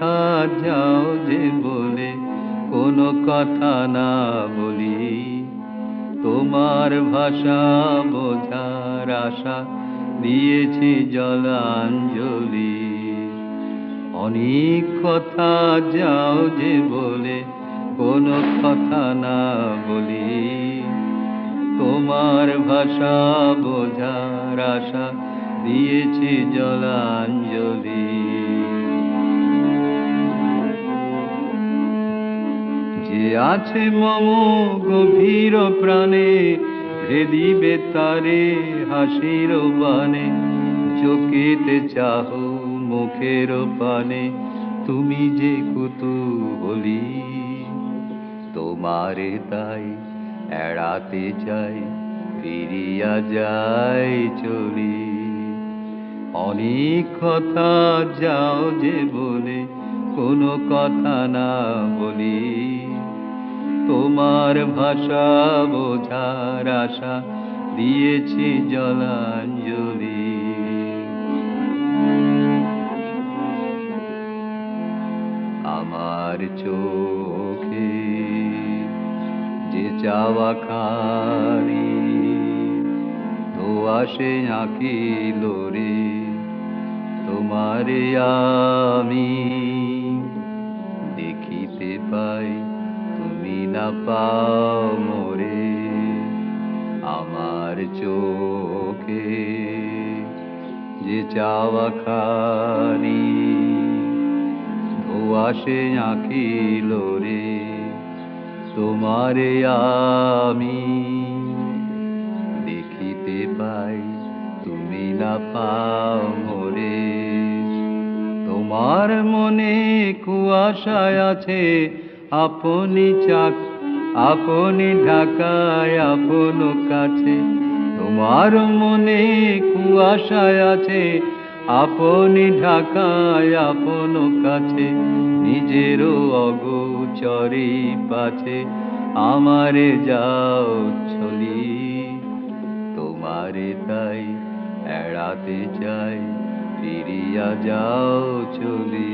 কথা যাও যে বলে কোনো কথা না বলি, তোমার ভাষা বোঝার আশা দিয়েছি জলাঞ্জলি। অনেক কথা যাও যে বলে কোনো কথা না বলি, তোমার ভাষা বোঝার আশা দিয়েছি জলাঞ্জলি। যে আছে মম গভীর প্রাণে, দিবে তারে হাসির বানে, চোখেতে চাহো মুখের পানে, তুমি যে কুতূহলী। তোমারে তাই এড়াতে চাই, ফিরিয়া যাই চলি। অনেক কথা যাও যে বলে কোনো কথা না বলি, তোমার ভাষা বোঝার আশা দিয়েছি জলাঞ্জলি। আমার চোখে যে চাওয়া খানি, ধোঁয়াশে আঁকিল রে তোমারে আমি। দেখিতে পাই তুমি না পাও মোরে, আমার চোখে যে চাওয়া খানি, ধোঁয়াশে আঁকিল রে তোমারে আমি। দেখিতে পাই তুমি না পাও মোরে, তোমার মনে কুয়াশায় আছে আপনি আপনি ঢাকায় আপন কাছে। তোমার মনে কুয়াশায় আছে আপনি ঢাকায় আপন কাছে, নিজেরও অগোচরে পাছে আমারে যাও ছলি। তোমারে তাই এড়াতে চাই, ফিরিয়া যাও চলি।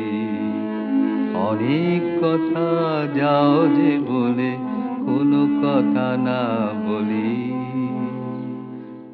অনেক কথা যাও যে বলে কোনো কথা না বলি,